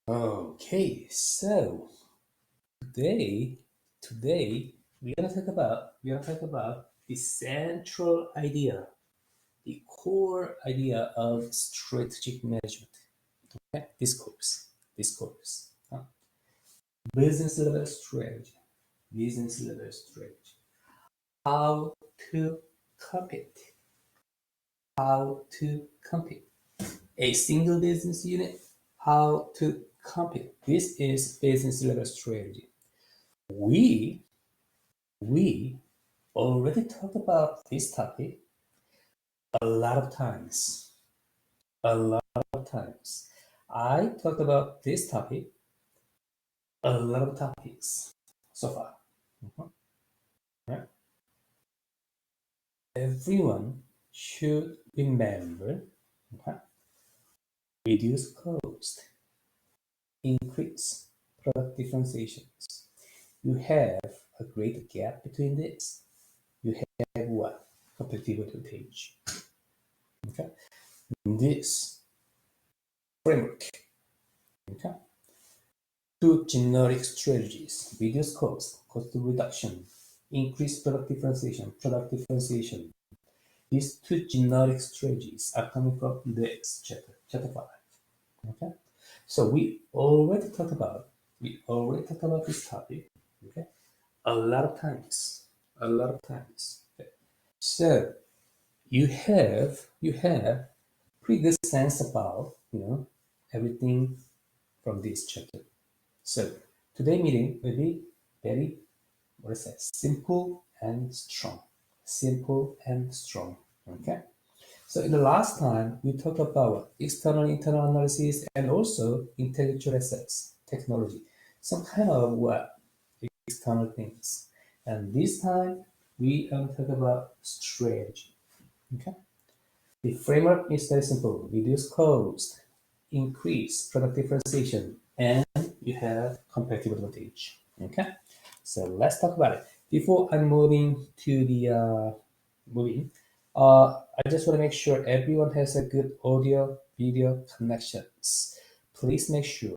Okay, so today we're gonna talk about the central idea, the core idea of strategic management. Okay, this course, business level strategy, business level strategy, how to compete, how to compete. A single business unit, how to compete. This is business level strategy. We we already talked about this topic a lot of times. A lot of times. I talked about this topic a lot of topics so far. Mhm. Right? Everyone should remember, okay, reduce cost, increase product differentiations. You have a great gap between this. You have what? Competitive advantage. Okay? This framework. Okay? Two generic strategies: reduce cost reduction, increase product differentiation. These two generic strategies are coming from this chapter 5. Okay? So we already talked about this topic, okay? A lot of times. A lot of times. Okay? So you have pretty good sense about everything from this chapter. So today meeting will be very, what I say, simple and strong. Simple and strong. Okay. So in the last time we talked about external internal analysis and also intellectual assets technology, some kind of what external things. And this time we are talk about strategy. Okay. The framework is very simple: reduce cost, increase product differentiation, and you have competitive advantage. Okay, so let's talk about it. Before I'm moving to the moving, I just want to make sure everyone has a good audio video connections. Please make sure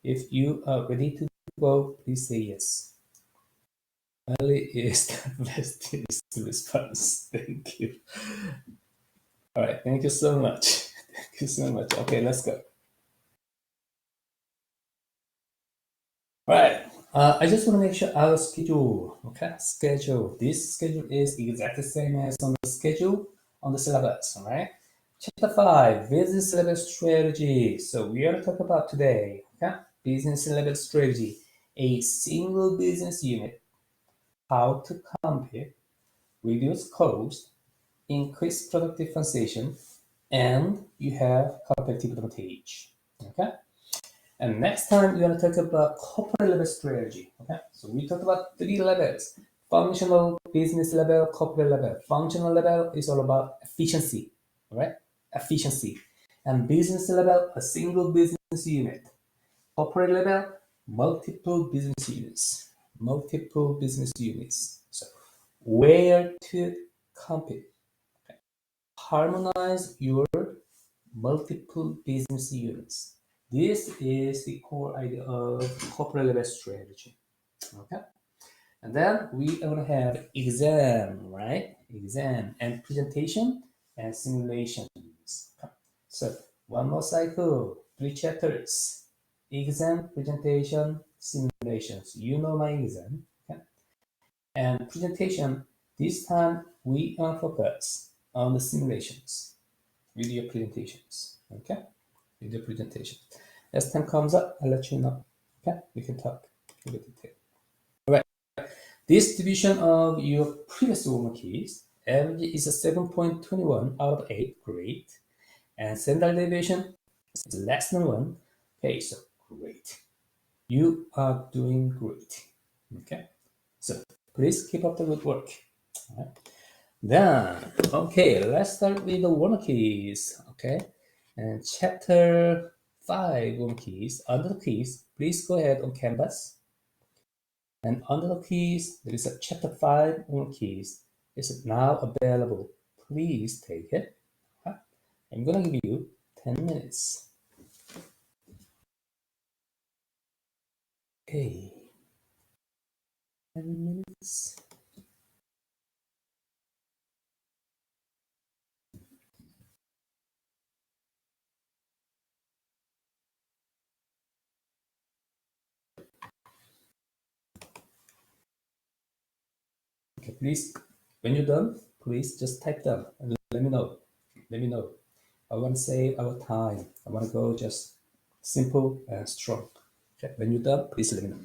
if you are ready to go, please say yes. Early is the best response. Thank you. All right, thank you so much. Thank you so much. Okay, let's go. All right. I just want to make sure our schedule, okay? Schedule. This schedule is exactly the same as on the schedule on the syllabus, all right? Chapter 5, business level strategy. So we are to talk about today, okay? Business level strategy. A single business unit, how to compete, reduce cost, increase product differentiation, and you have competitive advantage, okay? And next time we're going to talk about corporate level strategy. Okay, so we talked about three levels: functional, business level, corporate level. Functional level is all about efficiency, all right? Efficiency. And business level, a single business unit. Corporate level, multiple business units. Multiple business units. So where to compete? Okay. Harmonize your multiple business units. This is the core idea of corporate level strategy. Okay. And then we are going to have exam, right? Exam and presentation and simulations. So one more cycle, three chapters: exam, presentation, simulations. You know my exam. Okay. And presentation, this time we are focused on the simulations, video presentations. Okay. Video presentation. As time comes up, I'll let you know. Okay, we can talk in detail. All right. Distribution of your previous homework keys. Average is a 7.21 out of 8. Great. And standard deviation is less than 1. Okay, so great. You are doing great. Okay. So please keep up the good work. All right. Then, okay, let's start with the homework keys. Okay. And chapter 5 homework keys. Under the keys, please go ahead on Canvas. And under the keys, there is a chapter 5 homework keys. It's now available. Please take it. I'm gonna give you 10 minutes. Okay, 10 minutes. Okay, please, when you're done, please just type down and let me know. Let me know. I want to save our time. I want to go just simple and strong. Okay, when you're done, please let me know.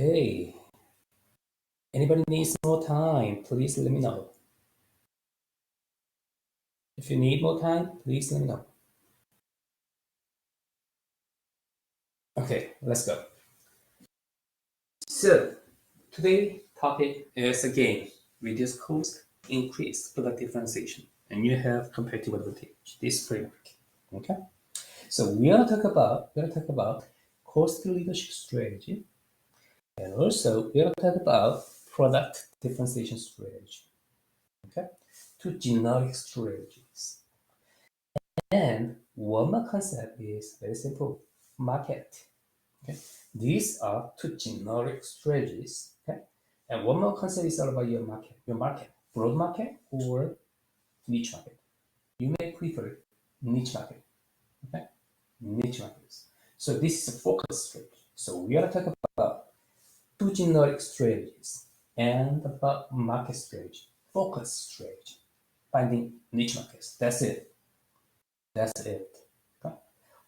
Okay. Anybody needs more time, please let me know. If you need more time, please let me know. Okay, let's go. So, today's topic is again reduce cost, increase product differentiation, and you have competitive advantage. This framework. Okay. So we're gonna talk about cost leadership strategy, and also we're gonna talk about product differentiation strategy. Okay. Two generic strategies. And one more concept is very simple: market. Okay. These are two generic strategies. Okay. And one more concept is all about your market. Your market, broad market or niche market. You may prefer niche market. Okay. Niche markets. So this is a focus strategy. So we are talking about two generic strategies and about market strategy, focus strategy, finding niche markets. That's it. That's it. Okay.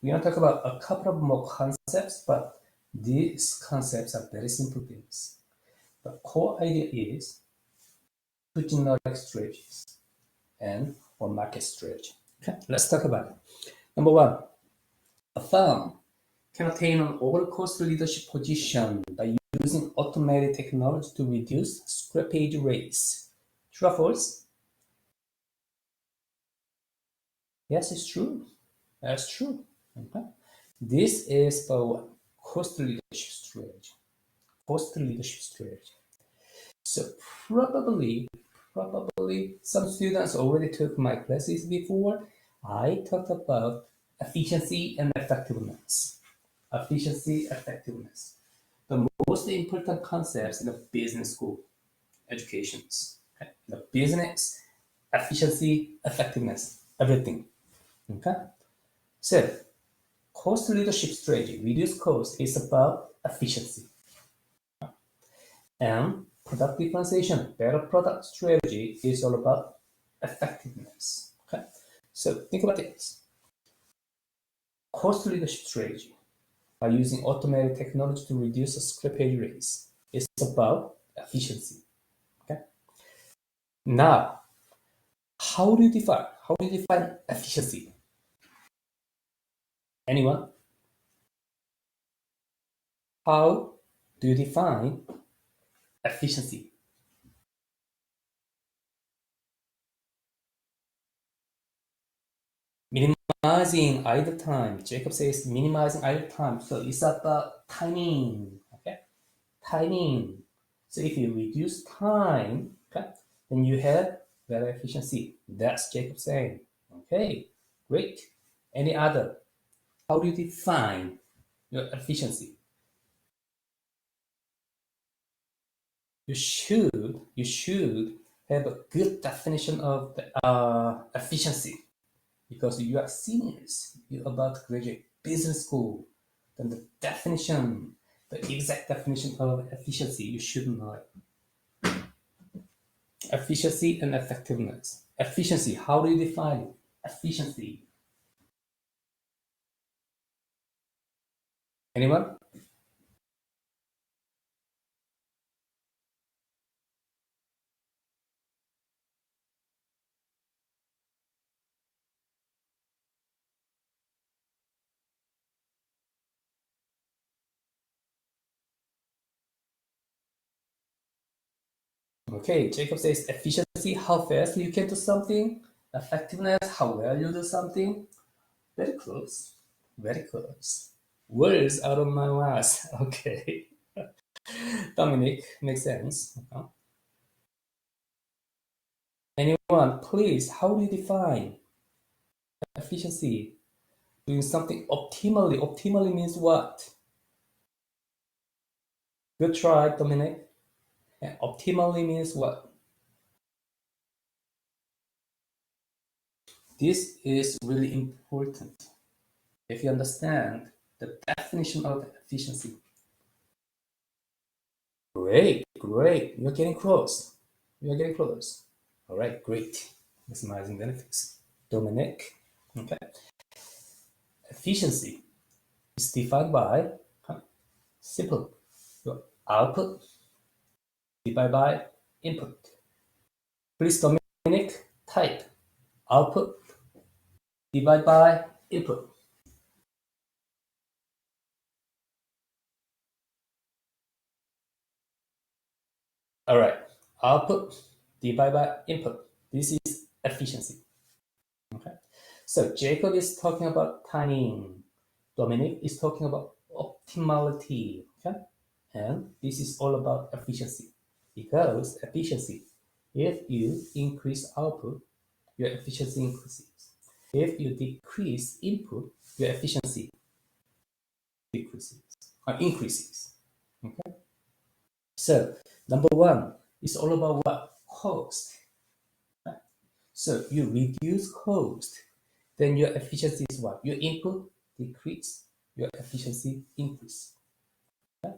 We're going to talk about a couple of more concepts, but these concepts are very simple things. The core idea is two generic strategies and one market strategy. Okay, let's talk about it. Number one, a firm can attain an overall cost leadership position by using automated technology to reduce scrappage rates. True or false? Yes, it's true. That's true. Okay. This is the cost leadership strategy. Cost leadership strategy. So probably some students already took my classes before. I talked about efficiency and effectiveness. Efficiency, effectiveness. The most important concepts in the business school educations. Okay? The business, efficiency, effectiveness, everything. Okay? So, cost leadership strategy, reduce cost, is about efficiency. And product differentiation, better product strategy, is all about effectiveness. Okay? So, think about this. Cost leadership strategy, by using automated technology to reduce the scrappage rates, is about efficiency. Okay? Now, how do you define efficiency? Anyone? How do you define efficiency? Minimizing idle time. Jacob says minimizing idle time. So it's about timing. Okay? Timing. So if you reduce time, okay, then you have better efficiency. That's Jacob saying. Okay, great. Any other? How do you define your efficiency? You should have a good definition of the efficiency, because you are seniors, you're about to graduate business school. Then the exact definition of efficiency, you should know it. Efficiency and effectiveness. Efficiency, how do you define it? Efficiency. Anyone? Okay, Jacob says efficiency, how fast you can do something. Effectiveness, how well you do something. Very close. Very close. Words out of my mouth. Okay. Dominic, makes sense. Anyone, please, how do you define efficiency? Doing something optimally. Optimally means what? Good try, Dominic. And optimally means what? This is really important. If you understand the definition of efficiency. Great, great. You're getting close. You're getting close. All right, great. Maximizing benefits. Dominic. Okay. Efficiency is defined by simple. Your output divided by input. Please, Dominic, type output divided by input. All right, output divided by input. This is efficiency. Okay, so Jacob is talking about timing. Dominic is talking about optimality. Okay, and this is all about efficiency. Because efficiency, if you increase output, your efficiency increases. If you decrease input, your efficiency decreases or increases. Okay. So number one is all about what? Cost. Right? So you reduce cost, then your efficiency is what? Your input decrease, your efficiency increase. Okay?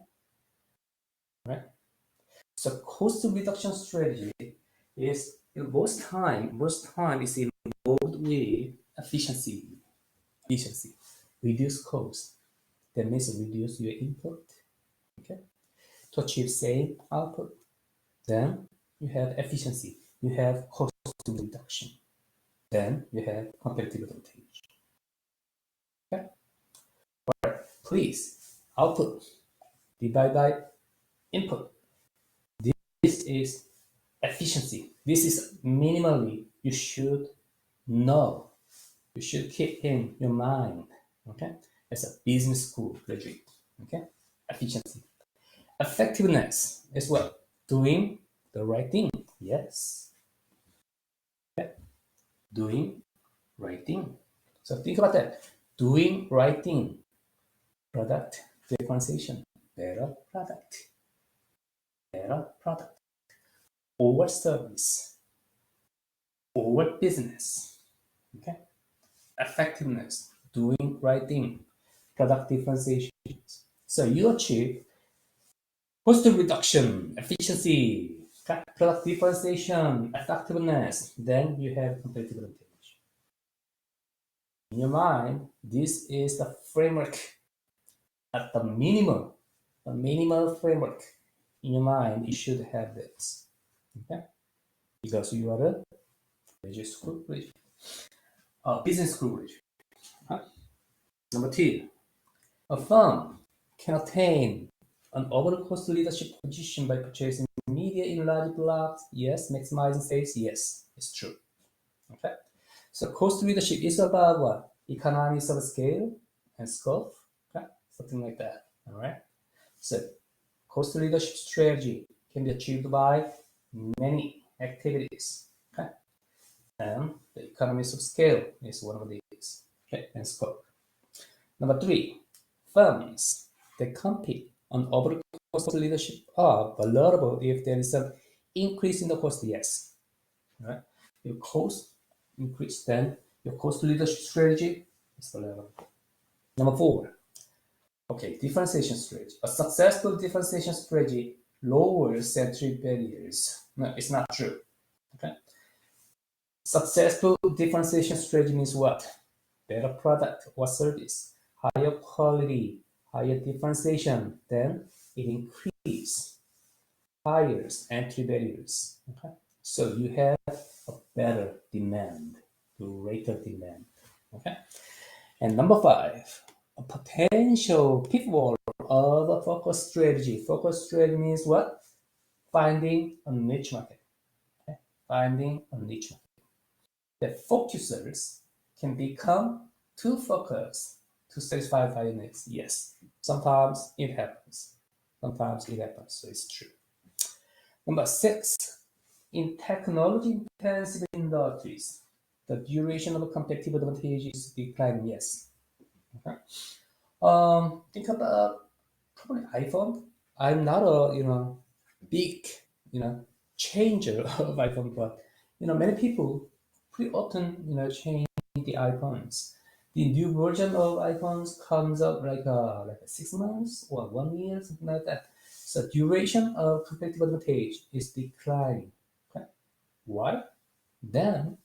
Right? So cost reduction strategy is most time is involved with efficiency. Efficiency. Reduce cost. That means reduce your input. Okay. To achieve same output. Then you have efficiency. You have cost reduction. Then you have competitive advantage. Okay. Right. Please output divided by input. This is efficiency. This is minimally you should know. You should keep in your mind. Okay. As a business school graduate. Okay. Efficiency. Effectiveness is what? Doing the right thing. Yes. Okay. Doing right thing. So think about that. Doing right thing. Product differentiation. Better product. Better product. Over service. Over business. Okay. Effectiveness. Doing right thing. Product differentiation. So you achieve cost reduction, efficiency, product differentiation, effectiveness, then you have competitive advantage. In your mind, this is the framework at the minimal framework. In your mind, you should have this. Okay? Because you are a graduate school graduate. Business school graduate. Huh? Number two, a firm can attain an overall cost leadership position by purchasing media in large blocks. Yes. Maximizing sales. Yes. It's true. Okay. So cost leadership is about what? Economies of scale and scope. Okay. Something like that. All right. So cost leadership strategy can be achieved by many activities. Okay. And the economies of scale is one of these. Okay. And scope. Number three, firms that compete on overall cost leadership are vulnerable if there is an increase in the cost. Yes. Right? Your cost increase, then your cost leadership strategy is vulnerable. Number four, okay, differentiation strategy. A successful differentiation strategy lowers entry barriers. No, it's not true. Okay. Successful differentiation strategy means what? Better product or service, higher quality, higher differentiation, then it increases higher entry barriers. Okay? So you have a better demand, greater demand. Okay? And number five, a potential pitfall of a focus strategy. Focus strategy means what? Finding a niche market. Okay? Finding a niche market. The focusers can become too focused to satisfy their needs. Yes, sometimes it happens. Sometimes it happens, so it's true. Number six, in technology-intensive industries, the duration of a competitive advantage is declining. Yes. Okay. Think about probably iPhone. I'm not a big changer of iPhone, but many people pretty often change the iPhones. The new version of iPhones comes out like 6 months or 1 year, something like that. So duration of competitive advantage is declining. Okay. Why? Then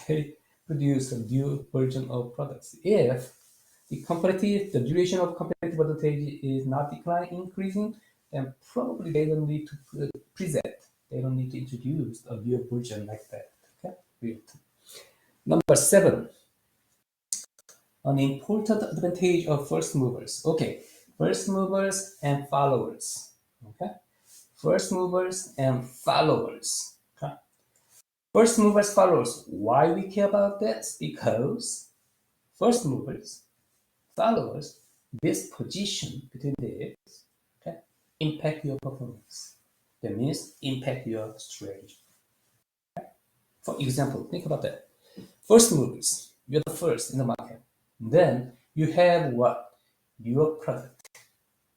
they produce a new version of products. If the duration of competitive advantage is not declining, increasing, and probably they don't need to present. They don't need to introduce a new version like that. Okay, good. Number 7, an important advantage of first movers. Okay, first movers and followers. Okay, first movers and followers. Okay, first movers, followers. Why we care about this? Because first movers, followers, this position between this, okay, impact your performance. That means impact your strategy. For example, think about that. First movers, you're the first in the market. Then you have what? Your product.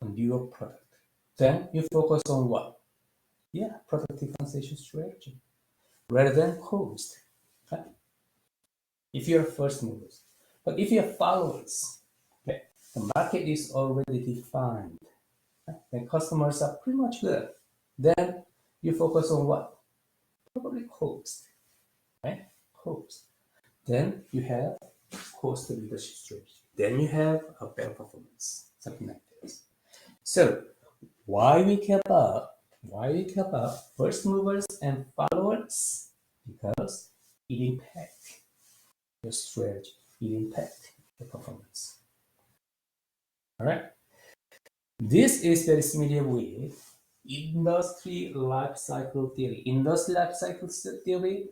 And your product. Then you focus on what? Yeah, product differentiation strategy rather than cost. Okay? If you're first movers. But if you're followers, okay, the market is already defined. Okay? And customers are pretty much good. Then you focus on what? Probably cost. Right? Cost. Then you have cost leadership strategy. Then you have a better performance, something like this. So why we care about first movers and followers? Because it impacts your strategy, it impacts your performance. All right. This is very similar with industry life cycle theory. Industry life cycle theory,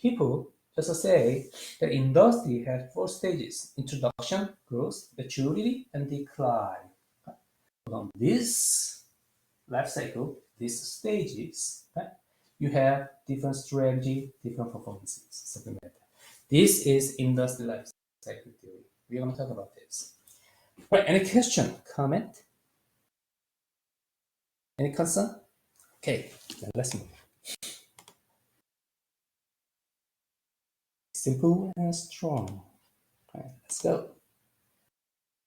people just say the industry has 4 stages: introduction, growth, maturity, and decline. On this life cycle, these stages, right, you have different strategy, different performances, something like that. This is industry life cycle theory. We're going to talk about this. Right, any question, comment, any concern? Okay, then let's move. Simple and strong. All right, let's go.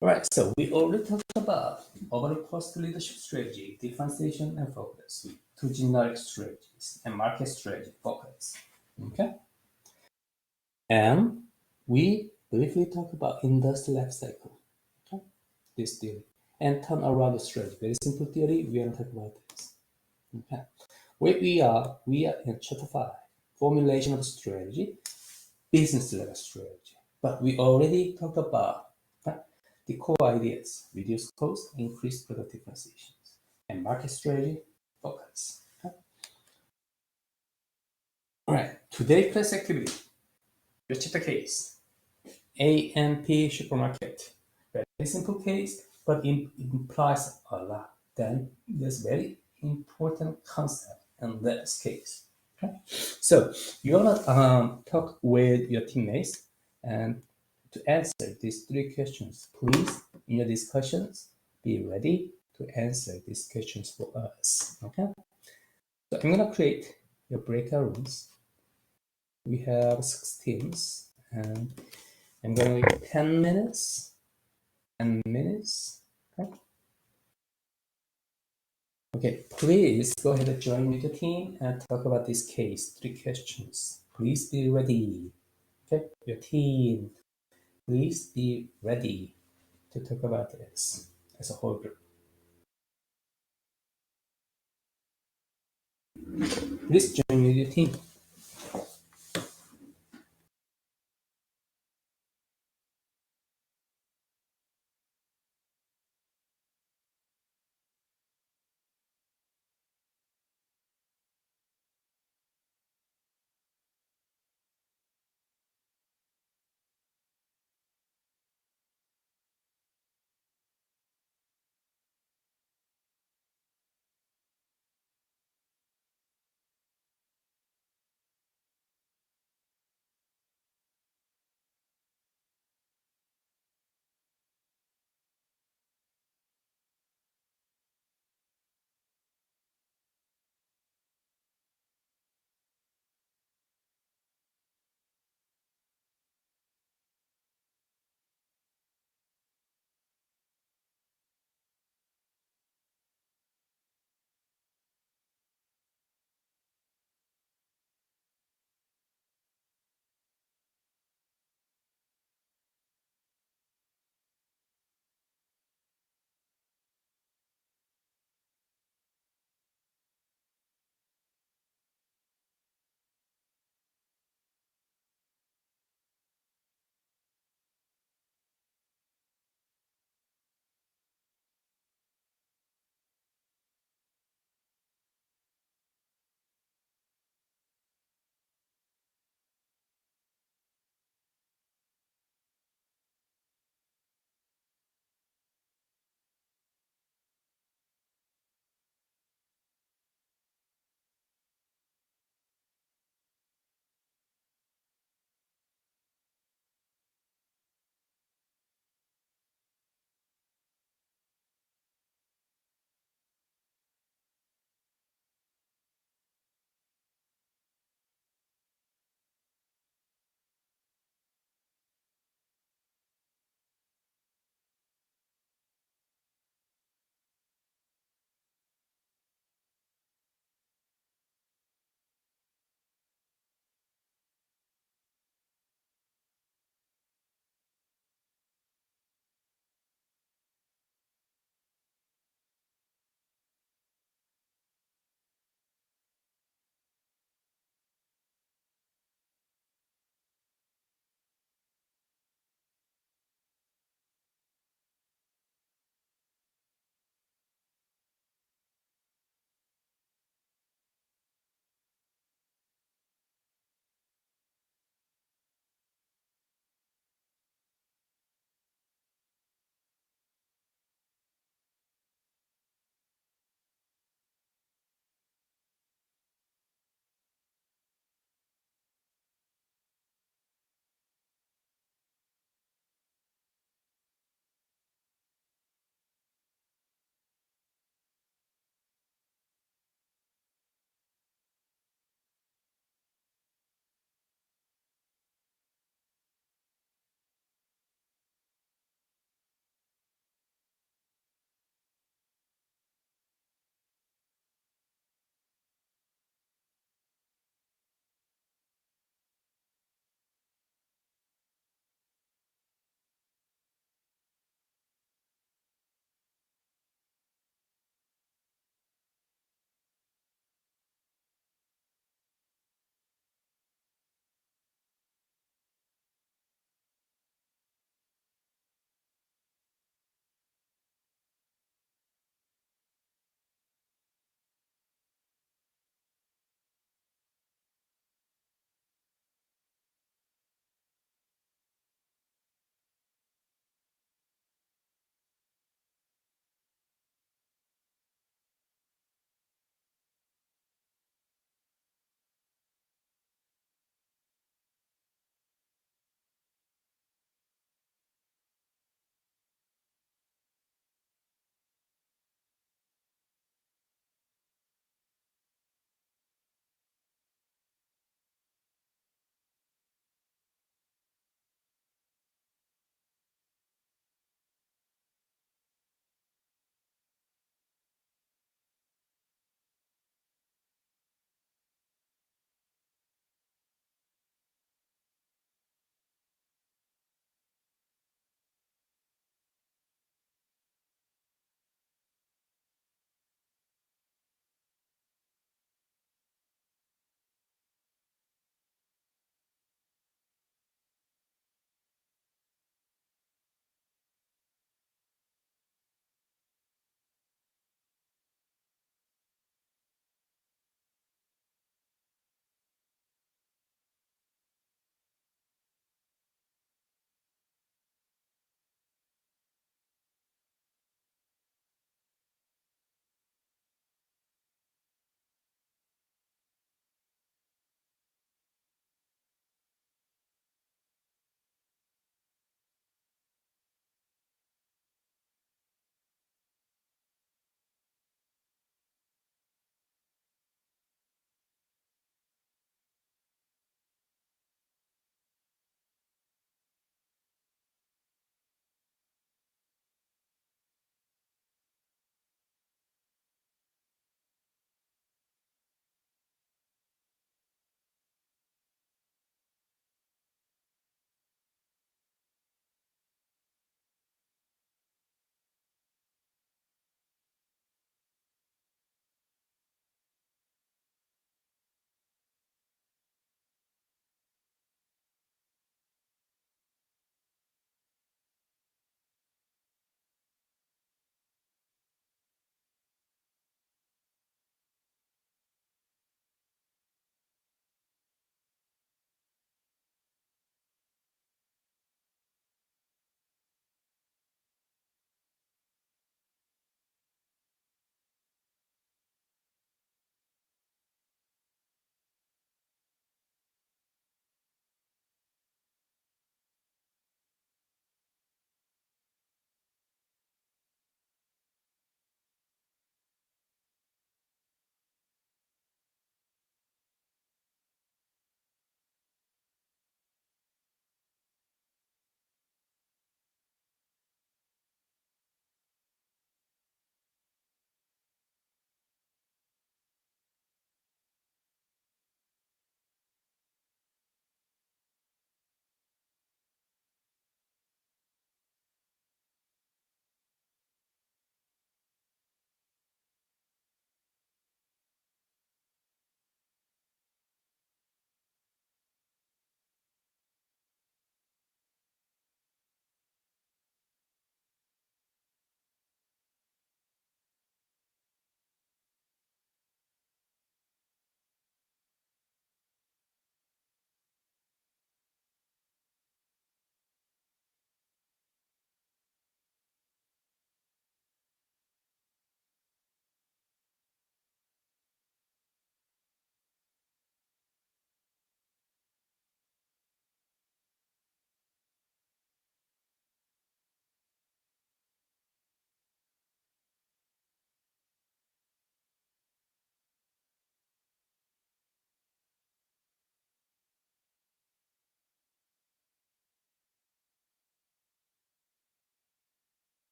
All right, so we already talked about overall cost leadership strategy, differentiation and focus, with 2 generic strategies, and market strategy, focus. Okay? And we briefly talk about industry life cycle. Okay? This theory. And turn around strategy. Very simple theory. We are going to talk about this. Okay? Where we are in Ch5, formulation of strategy, business level strategy. But we already talked about the core ideas: reduce cost, increase product differentiations, and market strategy, focus. Okay? All right, today's class activity, your chapter case, A&P supermarket. Very simple case, but it implies a lot. Then there's very important concept in this case. Okay? So you're gonna talk with your teammates and to answer these 3 questions. Please, in your discussions, be ready to answer these questions for us. Okay? So I'm gonna create your breakout rooms. We have 6 teams, and I'm going to 10 minutes. 10 minutes. Okay. Okay, please go ahead and join with the team and talk about this case. 3 questions. Please be ready. Okay, your team, please be ready to talk about this as a whole group. Please join with your team.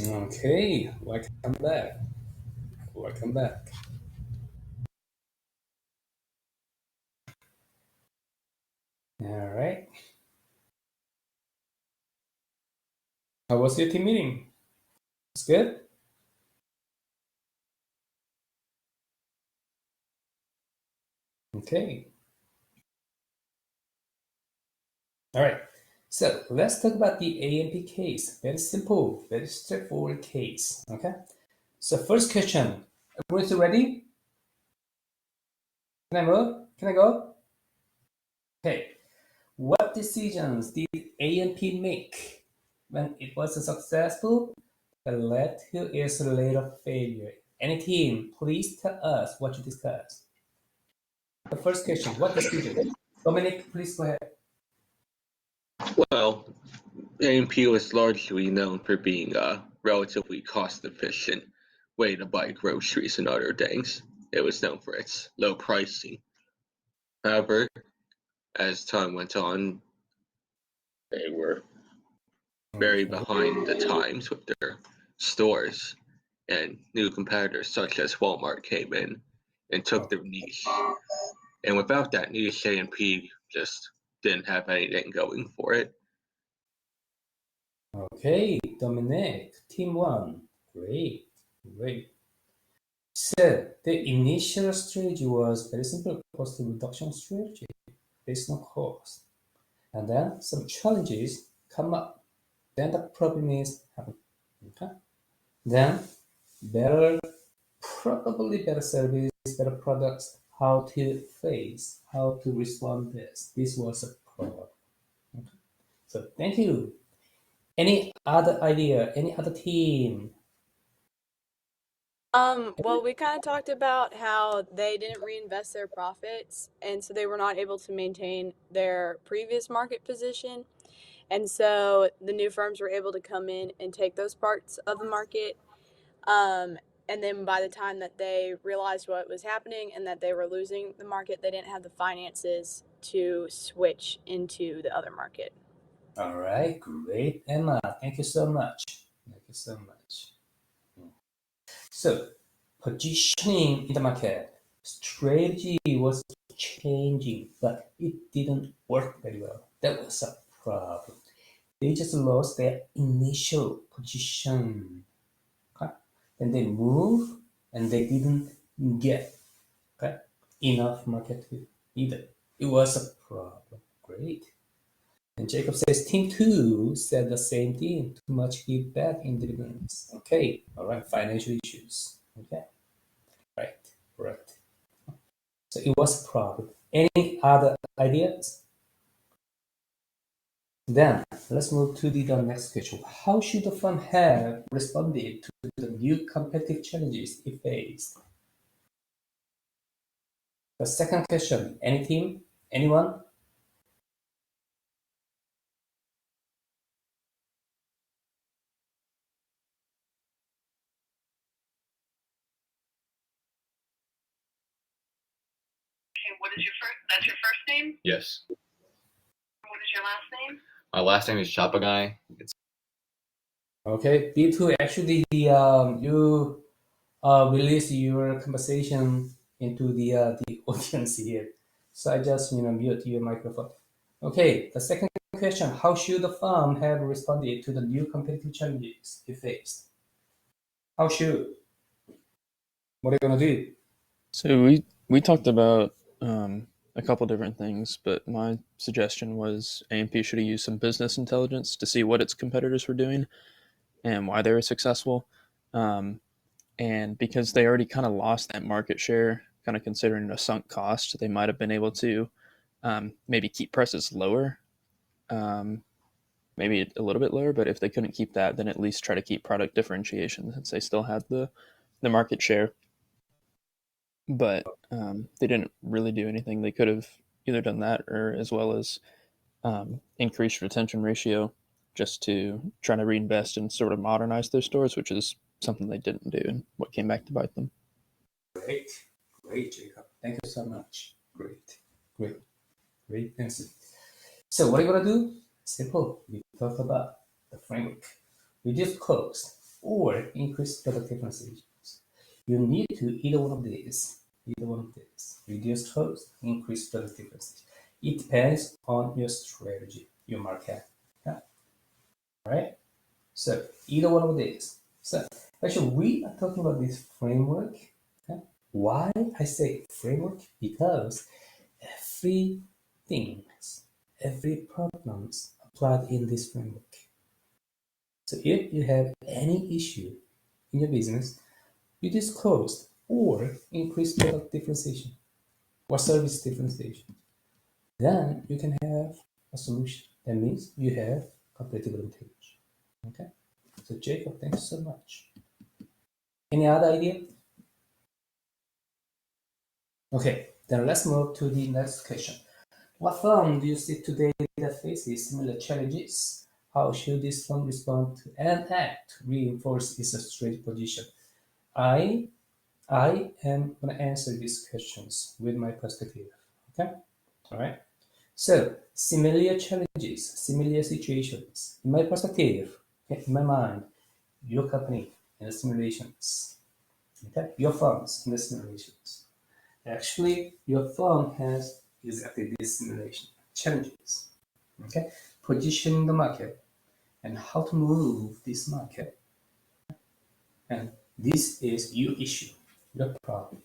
Okay, welcome back. Welcome back. All right. How was your team meeting? It's good? Okay. All right. So let's talk about the AMP case. Very simple, very straightforward case. Okay. So first question. Everyone's ready? Can I move? Can I go? Okay. What decisions did AMP make when it was successful that led to its later failure? Any team, please tell us what you discussed. The first question, what decision? Dominic, please go ahead. Well, A&P was largely known for being a relatively cost-efficient way to buy groceries and other things. It was known for its low pricing. However, as time went on, they were very Okay. behind the times with their stores, and new competitors such as Walmart came in and took their niche. And without that niche, A&P just didn't have anything going for it. Okay, Dominic, team one. Great, great. So the initial strategy was very simple cost reduction strategy based on cost. And then some challenges come up. Then the problem is happen. Okay. Then better, probably better service, better products, how to face, how to respond this. This was a problem. Okay. So thank you. Any other idea? Any other team? Well, we kind of talked about how they didn't reinvest their profits, and so they were not able to maintain their previous market position. And so the new firms were able to come in and take those parts of the market. Um, and then by the time that they realized what was happening and that they were losing the market, they didn't have the finances to switch into the other market. All right, great, Emma. Thank you so much. Thank you so much. So, positioning in the market, strategy was changing, but it didn't work very well. That was a problem. They just lost their initial position. Okay? Then they move and they didn't get, okay, enough market either. It was a problem. Great. And Jacob says team two said the same thing. Too much feedback in dividends. Okay. All right. Financial issues. Okay. Right. Right. So it was a problem. Any other ideas? Then let's move to the next question. How should the firm have responded to the new competitive challenges it faced? The second question. Any team? Anyone? Okay, what is your first? That's your first name. Yes. What is your last name? My last name is Chapagai. It's Okay. B2, actually, you release your conversation into the audience here. So I just mute your microphone. Okay, the second question: how should the firm have responded to the new competitive challenges it faced? How should? What are you gonna do? So we talked about a couple different things, but my suggestion was AMP should have used some business intelligence to see what its competitors were doing and why they were successful. Um, and because they already kind of lost that market share, kind of considering a sunk cost, they might have been able to maybe keep prices lower, um, maybe a little bit lower. But if they couldn't keep that, then at least try to keep product differentiation since they still had the market share. But they didn't really do anything. They could have either done that or as well as increased retention ratio just to try to reinvest and sort of modernize their stores, which is something they didn't do and what came back to bite them. Great, great, Jacob. Thank you so much. Great, great, great answer. So what are you gonna do? Simple. We talked about the framework. Reduce cost. or increase product differentiation. You need to either one of these. Reduce cost, increase product differentiation. It depends on your strategy, your market. Yeah. All right. So either one of these. So actually, we are talking about this framework. Okay? Why I say framework? Because every problems applied in this framework. So if you have any issue in your business, reduce cost or increase product differentiation or service differentiation, then you can have a solution. That means you have competitive advantage. Okay. So Jacob, thanks so much. Any other idea? Okay, then let's move to the next question. What firm do you see today that faces similar challenges? How should this firm respond to and act to reinforce its strategic position? I am going to answer these questions with my perspective. Okay, all right. So similar challenges, similar situations. In my perspective, okay, in my mind, your company in the simulations, okay, your firms in the simulations. Actually, your firm has exactly this simulation challenges. Okay, positioning the market and how to move this market, and this is your issue, your problem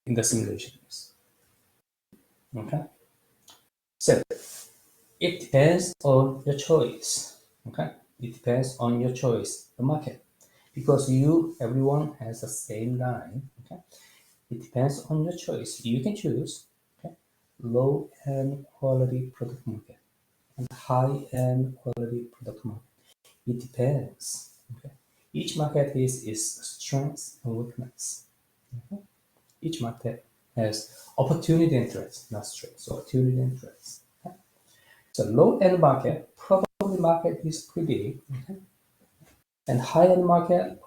in the simulations. Okay, so it depends on your choice. Okay, it depends on your choice, the market, because everyone has the same line. Okay, it depends on your choice. You can choose, okay, low end quality product market and high end quality product market. It depends. Okay, each market is its strengths and weakness. Okay? Each market has opportunity and threats, not strengths. Opportunity and threats. Okay? So low end market, probably market is pretty. Okay? And high end market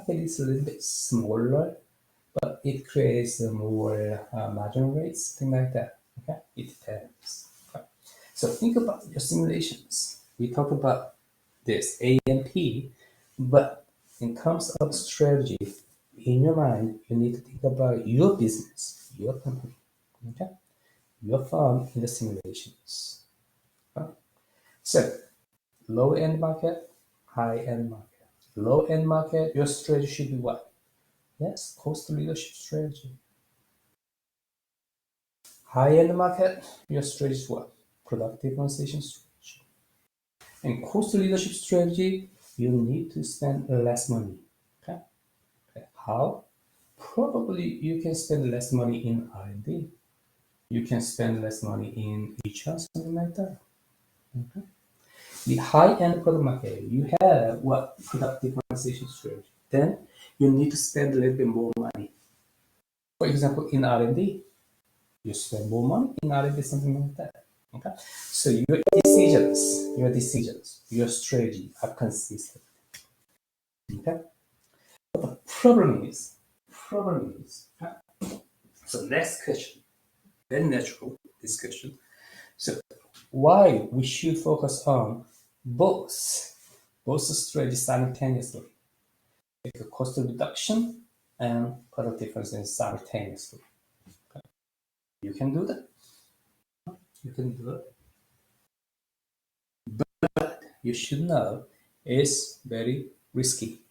is a little bit smaller, but it creates more margin rates, things like that. Okay, it depends. Okay. So think about your simulations. We talk about this A and P, but in terms of strategy, in your mind, you need to think about your business, your company, okay, your firm in the simulations. Okay. So low end market, high end market. Low end market, your strategy should be what? Yes, cost leadership strategy. High-end market, your strategy is what? Product differentiation strategy. And cost leadership strategy, you need to spend less money. Okay? How? Probably you can spend less money in R&D. You can spend less money in HR, something like that. Okay? The high-end product market, you have what? Product differentiation strategy. Then you need to spend a little bit more money. For example, in R&D, you spend more money in R&D, something like that. Okay, so your decisions, your strategy are consistent. Okay, but the problem is, okay? So next question, very natural discussion. So why we should focus on both strategies simultaneously, like a cost reduction and product difference simultaneously. Okay? You can do that. You can do it. But you should know it's very risky.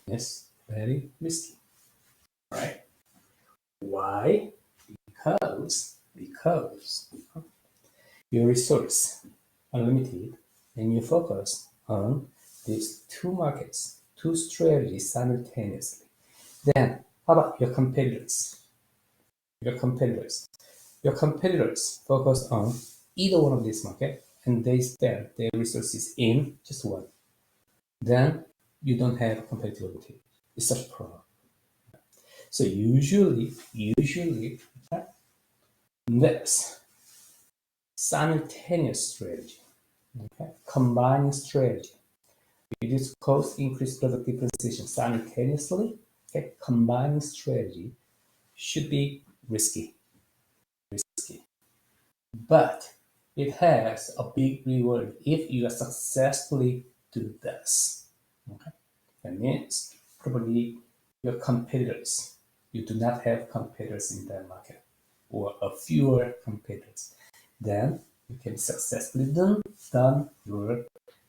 It's very risky. Right? Why? Because your resource are limited and you focus on these two markets, two strategies simultaneously. Then how about your competitors? Your competitors focus on either one of these markets and they spend their resources in just one. Then you don't have a competitive advantage. It's such a problem. So usually this simultaneous strategy, okay, combining strategy, reduce cost, increase product differentiation simultaneously, okay, combining strategy should be risky, but it has a big reward if you successfully do this. Okay, That means probably your competitors, you do not have competitors in that market or a fewer competitors. Then you can successfully done your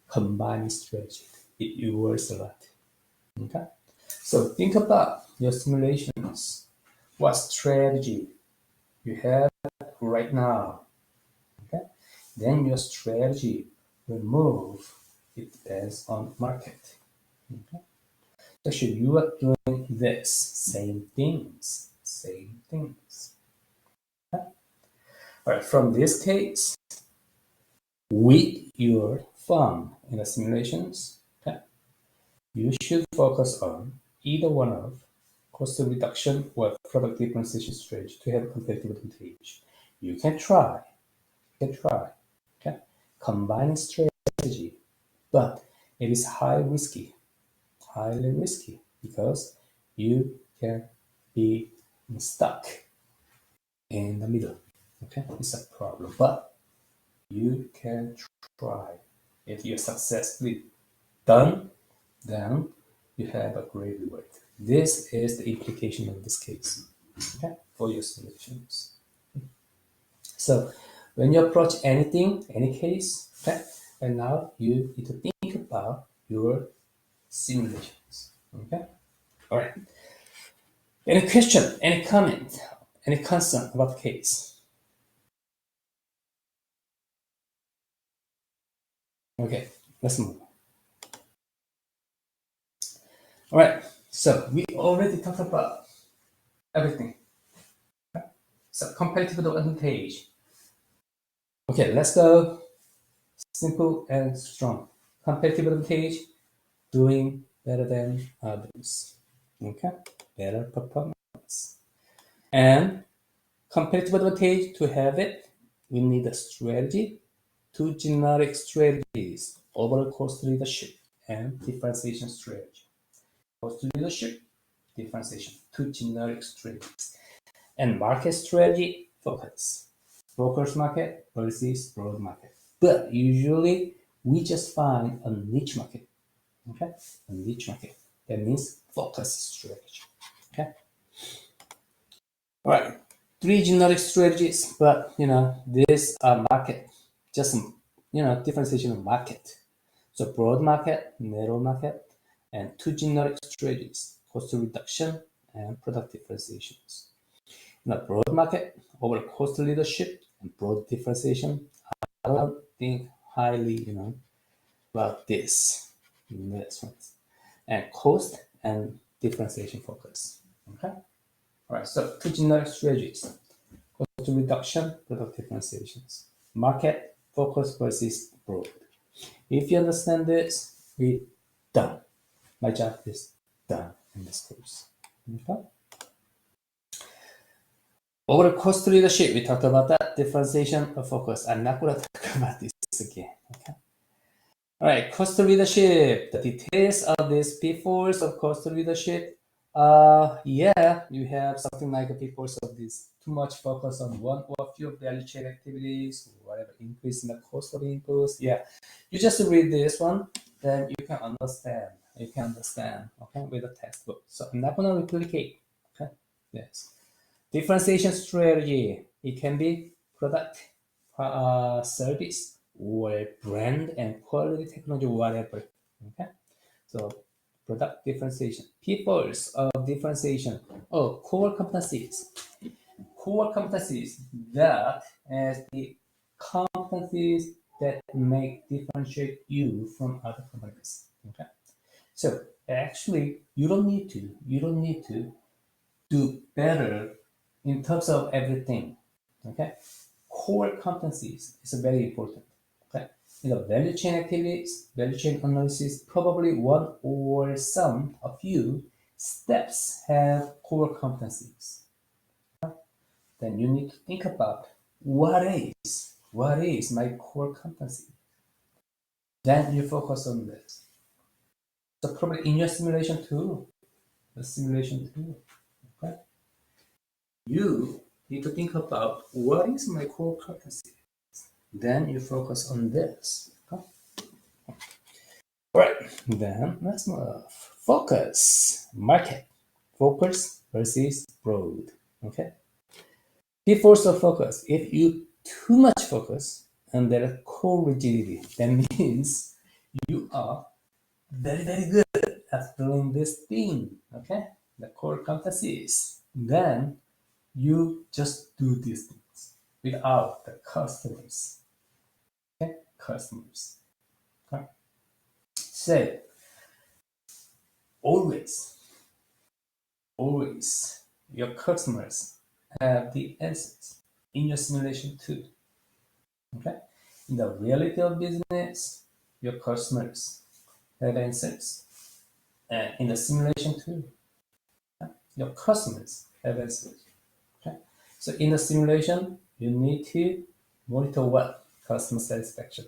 combining strategy. It works a lot. Okay? So think about your simulations. What strategy you have right now. Okay? Then your strategy will move. It depends on market. Okay? So you are doing this same things. Okay? All right. From this case, with your fund in the simulations, okay, you should focus on either one of cost reduction or product differentiation strategy to have a competitive advantage. You can try, okay, combining strategy, but it is highly risky because you can be stuck in the middle. Okay, it's a problem, but you can try. If you're successfully done, then you have a great reward. This is the implication of this case, okay, for your simulations. So when you approach anything, any case, okay, and now you need to think about your simulations. Okay, all right. Any question, any comment, any concern about the case? Okay, let's move. All right, so we already talked about everything. Okay? So competitive advantage. Okay, let's go simple and strong. Competitive advantage, doing better than others. Okay, better performance. And competitive advantage, to have it, we need a strategy, two generic strategies, overall cost leadership and differentiation strategy. Cost leadership, differentiation, two generic strategies. And market strategy, focus. Focus market versus broad market. But usually we just find a niche market. Okay, a niche market. That means focus strategy. Okay. All right. Three generic strategies, but this market, just differentiation of market. So broad market, narrow market, and two generic strategies: cost reduction and product differentiations. Broad market, over cost leadership, and broad differentiation. I don't think highly, about this one, and cost and differentiation focus. Okay. All right. So two generic strategies: cost reduction, product differentiations. Market focus versus broad. If you understand this, we're done. My job is done in this course. Okay. Over cost leadership, we talked about that. Differentiation of focus. I'm not going to talk about this again. Okay. All right, cost leadership. The details of these pitfalls of cost leadership. Yeah, you have something like a pitfalls of this. Too much focus on one or few value chain activities, whatever, increase in the cost of inputs. Yeah, you just read this one, then you can understand. Okay, with the textbook. So I'm not going to replicate. Okay, yes. Differentiation strategy. It can be product, service, or brand and quality technology, whatever. Okay, so product differentiation, pitfalls of differentiation. Oh, core competencies. Core competencies that as the competencies that make differentiate you from other companies. Okay, so actually you don't need to do better in terms of everything. Okay, core competencies is very important. Okay, value chain activities, value chain analysis, probably one or some a few steps have core competencies. Okay? Then you need to think about what is my core competency. Then you focus on this. So probably in your simulation too. Okay, you need to think about what is my core competency. Then you focus on this. Okay? All right, then let's move focus, market, focus versus broad. Okay. Pitfalls of focus. If you too much focus and there is core rigidity, that means you are very, very good at doing this thing. Okay, the core competencies. Then you just do these things without the customers. Okay, customers. Okay. So always your customers have the answers in your simulation too. Okay, in the reality of business, your customers have answers, and in the simulation too, your customers have answers. Okay, so in the simulation, you need to monitor what customer satisfaction.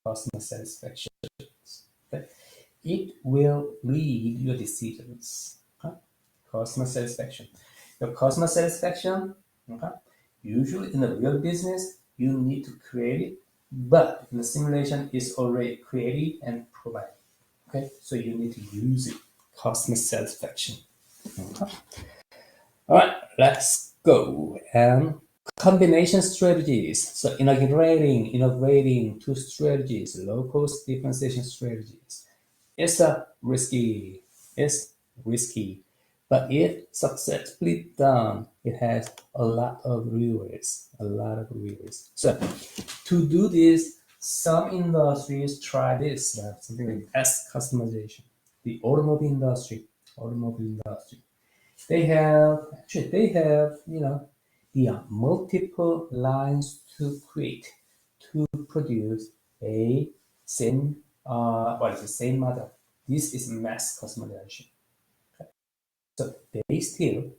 Okay, it will lead your decisions. Okay? Customer satisfaction. Your customer satisfaction, okay? Usually in the real business, you need to create it, but in the simulation, it's already created and provided. Okay, so you need to use it. Customer satisfaction. Okay. All right, let's go. And combination strategies. So integrating two strategies, low cost differentiation strategies. It's risky. It's risky. But if successfully done, it has a lot of rewards. So to do this, some industries try this, something like S customization. The automobile industry. They have the multiple lines to produce a same same model. This is mass customization. Okay. So they still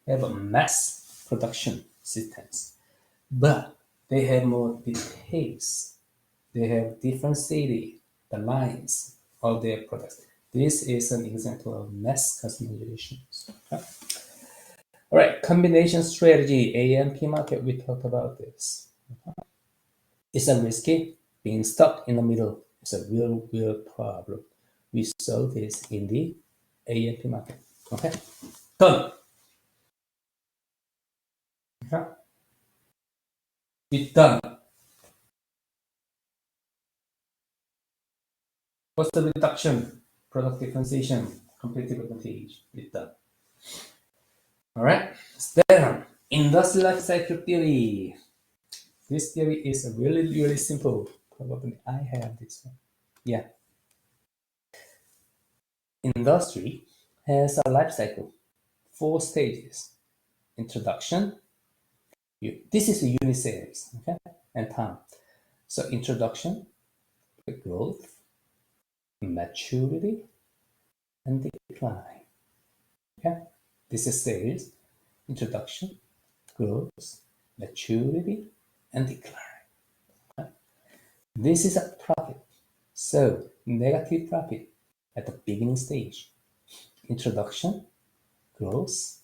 have a mass production systems, but they have more details. They have differentiated the lines of their products. This is an example of mass customization. Okay. All right, combination strategy, AMP market, we talked about this. It's a risky, being stuck in the middle is a real problem. We solve this in the AMP market. Okay, done. Okay. It's done. Cost reduction, product differentiation, competitive advantage. It's done. All right, then industrial life cycle theory. This theory is really simple. Probably I have this one. Yeah. Industry has a life cycle, 4 stages. Introduction. This is a unit sales, okay, and time. So introduction, growth, maturity, and decline. Okay, this is sales, introduction, growth, maturity, and decline. Okay? This is a profit. So negative profit at the beginning stage. Introduction, growth,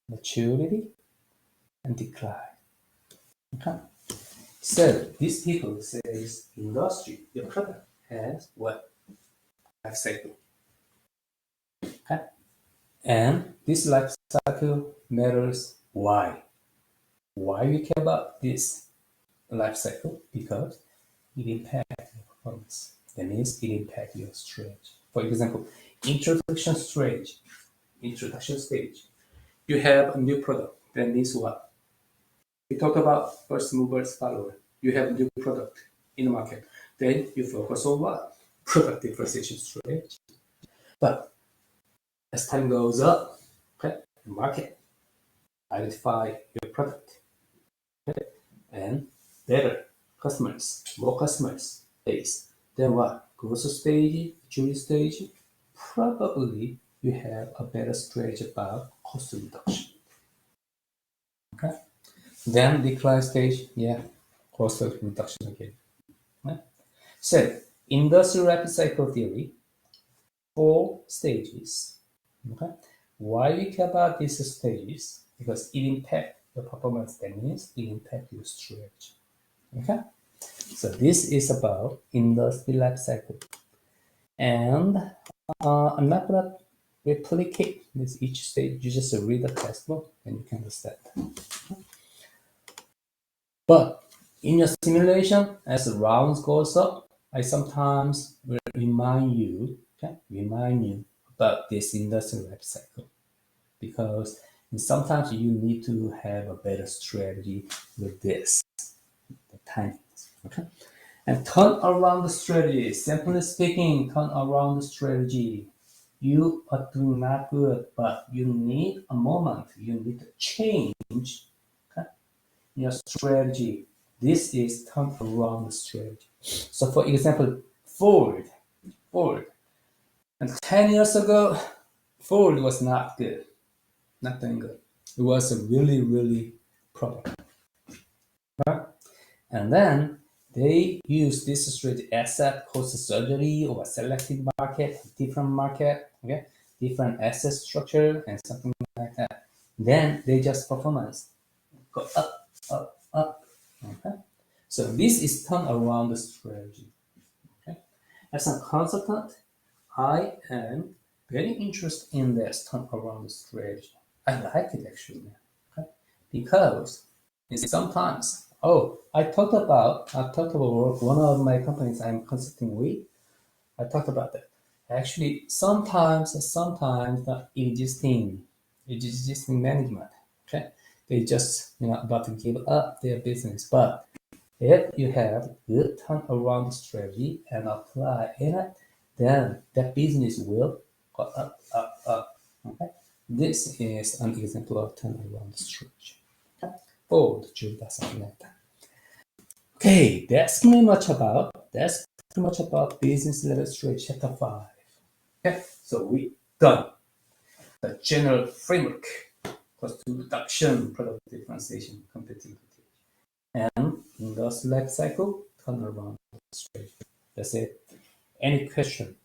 maturity, and decline. Okay. So these people says industry, your product has what? Life cycle. Okay. And this life cycle matters. Why? Why we care about this life cycle? Because it impacts your performance. That means it impacts your strategy. For example, introduction stage. You have a new product. That means what? We talk about first movers follower. You have a new product in the market. Then you focus on what? Product differentiation strategy. But as time goes up, okay, the market identify your product, okay, and better customers, more customers base. Then what? Growth stage, maturity stage. Probably you have a better strategy about cost reduction. Okay. Then decline stage, cost reduction again. Right? So, industrial rapid cycle theory, 4 stages. Okay. Why we care about these stages? Because it impacts your performance. That means it impacts your strategy. Okay. So this is about industrial life cycle. And I'm not gonna replicate this each stage. You just read the textbook and you can understand. But in your simulation, as the rounds goes up, I sometimes will remind you about this industrial life cycle, because sometimes you need to have a better strategy with this, the timings. Okay, and turn around the strategy. Simply speaking, turn around the strategy. You are doing not good, but you need a moment. You need to change your strategy. This is turn around the strategy. So, for example, Ford. And 10 years ago, Ford was not good, not doing good. It was a really, really problem. Right? And then they use this strategy, asset cost surgery or selective market, different market, okay, different asset structure and something like that. Then they just performance go up, up, up. Okay. So this is turn around the strategy. Okay. As a consultant, I am very interested in this turn around the strategy. I like it actually, okay? Because sometimes, I talked about one of my companies I'm consulting with. I talked about that. Actually, sometimes the existing management, okay, they just about to give up their business. But if you have good turnaround strategy and apply in it, then that business will go up, up, up. Okay, this is an example of turnaround strategy. Okay, for the Judah something like that. Okay, that's pretty much about business level strategy chapter 5. Okay, so we done the general framework, cost reduction, product differentiation, competitive, and industrial life cycle turnaround strategy. That's it. Any question?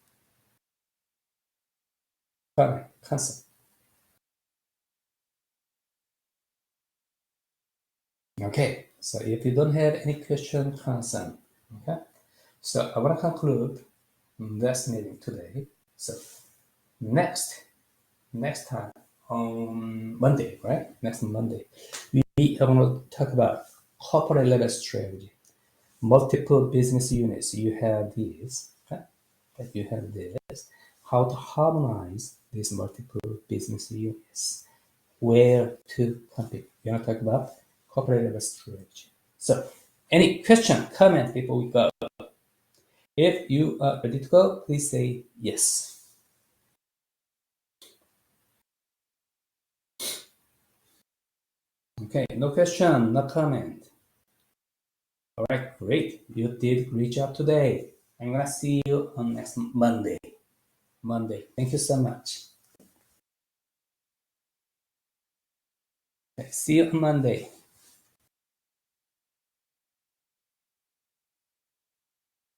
Comment, concept? Okay, so if you don't have any question, concern, okay, so I want to conclude this meeting today. So next time on Monday, right? Next Monday, we are going to talk about corporate level strategy, multiple business units. You have these, okay? You have this. How to harmonize these multiple business units, where to compete. We're going to talk about corporate level strategy. So, any question, comment before we go? If you are ready to go, please say yes. Okay, no question, no comment. All right, great. You did great job today. I'm gonna see you on next Monday. Thank you so much. Okay, see you on Monday.